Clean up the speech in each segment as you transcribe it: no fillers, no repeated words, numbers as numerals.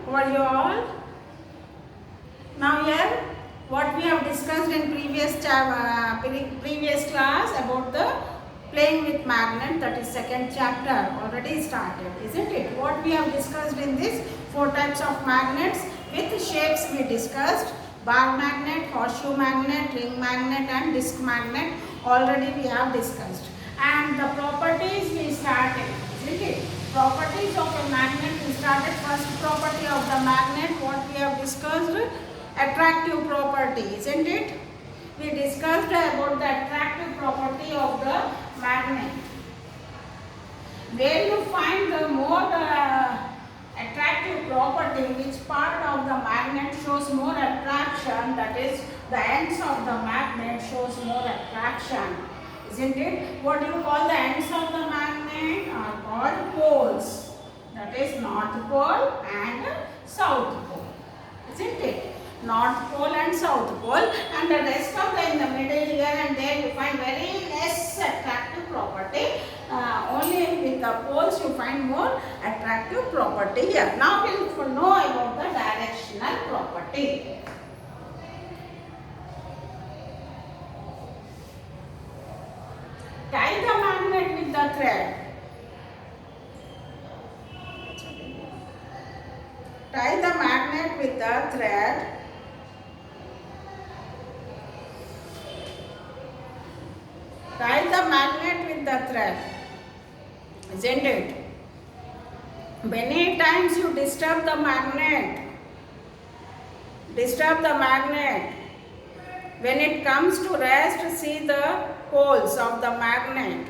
Were you all? Now here, what we have discussed in previous class about the playing with magnet, that is second chapter already started, isn't it? What we have discussed in this, 4 types of magnets with shapes we discussed: bar magnet, horseshoe magnet, ring magnet and disc magnet already we have discussed. And the properties we started, isn't it? Properties of a magnet we started. First property of the magnet, what we have discussed? Attractive property, isn't it? We discussed about the attractive property of the magnet. Where you find the more attractive property, which part of the magnet shows more attraction, that is the ends of the magnet shows more attraction, isn't it? What do you call the ends of the magnet? Are called poles, that is north pole and south pole, isn't it? North pole and south pole, and the rest of the in the middle here and there you find very less attractive property. Only with the poles you find more attractive property here. Now we will know about the directional property. Tie the magnet with the thread. Tie the magnet with the thread. Tie the magnet with the thread, isn't it? Many times you disturb the magnet. When it comes to rest, see the poles of the magnet.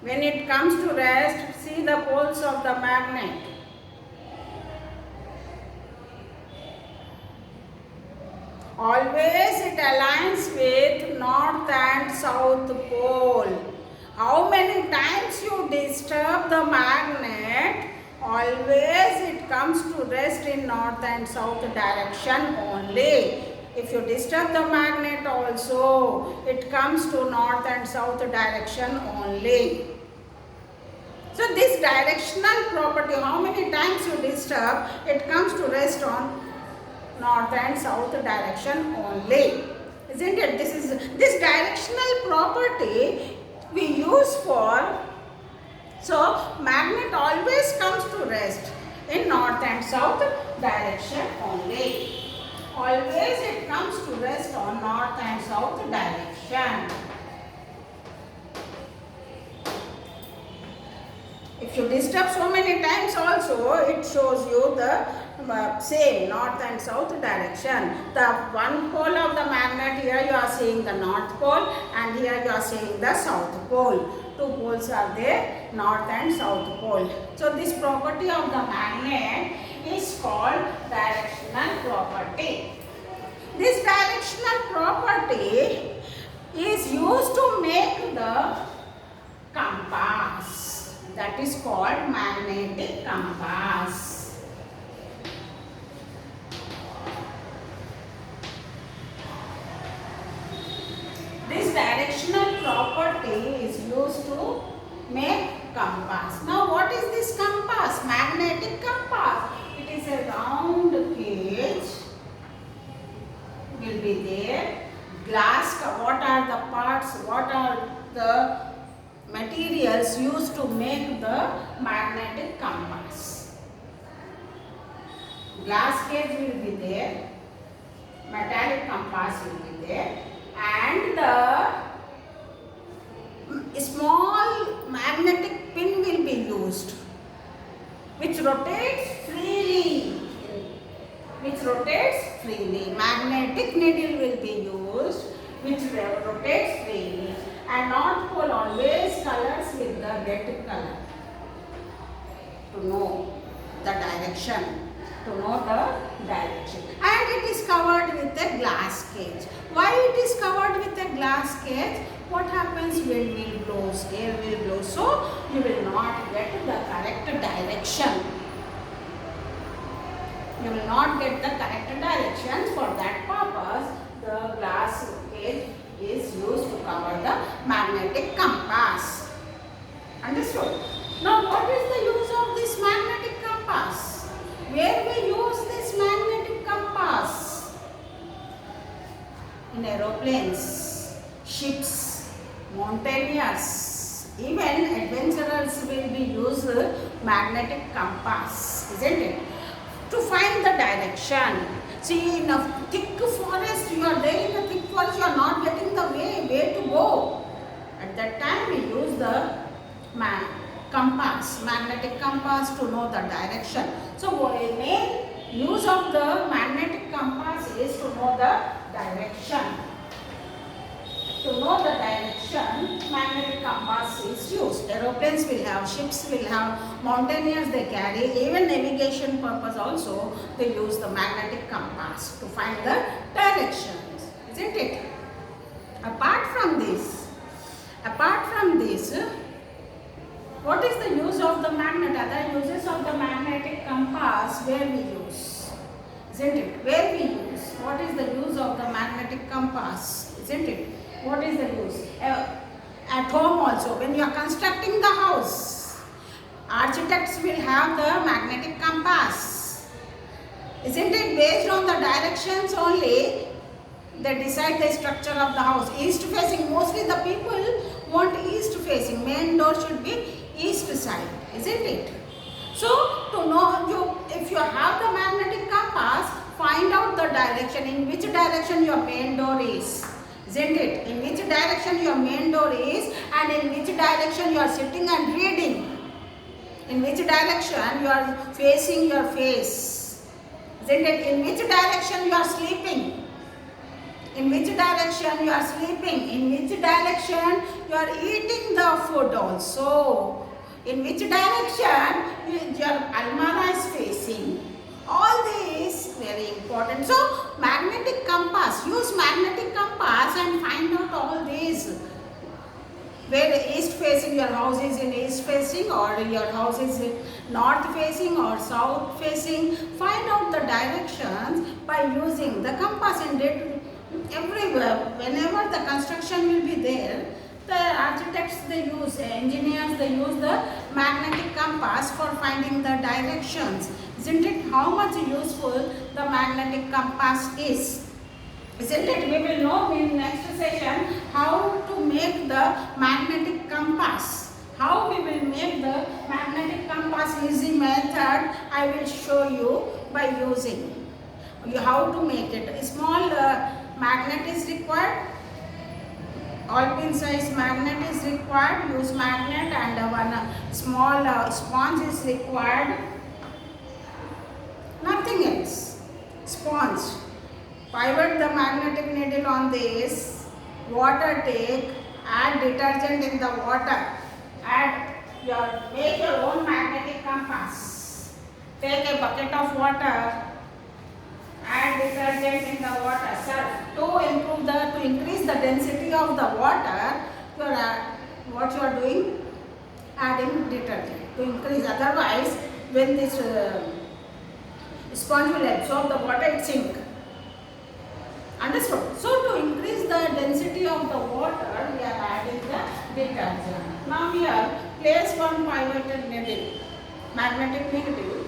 When it comes to rest, see the poles of the magnet. Always it aligns with north and south pole. How many times you disturb the magnet, always it comes to rest in north and south direction only. If you disturb the magnet also, it comes to north and south direction only. So this directional property, how many times you disturb, it comes to rest on north and south direction only, isn't it? This directional property we use for, so magnet always comes to rest in north and south direction only. Always it comes to rest on north and south direction. If you disturb so many times also, it shows you the same north and south direction. The one pole of the magnet, here you are seeing the north pole and here you are seeing the south pole. 2 poles are there, north and south pole. So this property of the magnet is called directional property. This directional property is used to make the compass. That is called magnetic compass. This directional property is used to make compass. Now what is this compass? Magnetic compass. It is a round cage. Will be there. Glass. What are the parts? What are the materials used to make the magnetic compass? Glass cage will be there. Metallic compass will be there. And the small magnetic pin will be used, which rotates freely. Magnetic needle will be used, which rotates freely. And north pole always colors with the red color to know the direction. And it is covered with a glass cage. Why it is covered with a glass cage? What happens? Wind will blow, air will blow, so you will not get the correct direction. You will not get the correct direction. For that purpose, the glass cage is used to cover the magnetic compass. Understood? Now what is the use of this magnetic compass? Where we use in aeroplanes, ships, mountaineers, even adventurers will be use magnetic compass, isn't it? To find the direction. See, in a thick forest, you are there in a thick forest, you are not getting the way, where to go. At that time, we use the compass, magnetic compass to know the direction. So, main use of the magnetic compass is to know the direction. To know the direction, magnetic compass is used. Aeroplanes will have, ships will have, mountaineers they carry, even navigation purpose also they use the magnetic compass to find the directions, isn't it? Apart from this, what is the use of the magnet? Other uses of the magnetic compass where we use, isn't it? Where we use. What is the use of the magnetic compass, isn't it? What is the use? At home also, when you are constructing the house, architects will have the magnetic compass. Isn't it? Based on the directions only, they decide the structure of the house. East facing, mostly the people want east facing. Main door should be east side, isn't it? So, to know, if you have the magnetic compass, find out the direction, in which direction your main door is. Isn't it? In which direction your main door is and in which direction you are sitting and reading. In which direction you are facing your face. Isn't it? In which direction you are sleeping. In which direction you are sleeping. In which direction you are eating the food also. In which direction your almirah is facing. All these very important. So, magnetic compass. Use magnetic compass and find out all these. Where east facing, your house is in east facing or your house is north facing or south facing. Find out the directions by using the compass and everywhere. Whenever the construction will be there, the architects they use, engineers they use the magnetic compass for finding the directions. Isn't it? How much useful the magnetic compass is? Isn't it? We will know in next session how to make the magnetic compass. How we will make the magnetic compass easy method I will show you by using. How to make it. A small magnet is required. All pin size magnet is required. Use magnet and one small sponge is required. Nothing else. Sponge. Pivot the magnetic needle on this. Water take. Add detergent in the water. Make your own magnetic compass. Take a bucket of water. Add detergent in the water. To increase the density of the water, what you are doing? Adding detergent to increase. Otherwise, when this sponge will absorb the water, it sink. Understood? So, to increase the density of the water, we are adding the detergent. Now, here, place one pivoted needle, magnetic needle.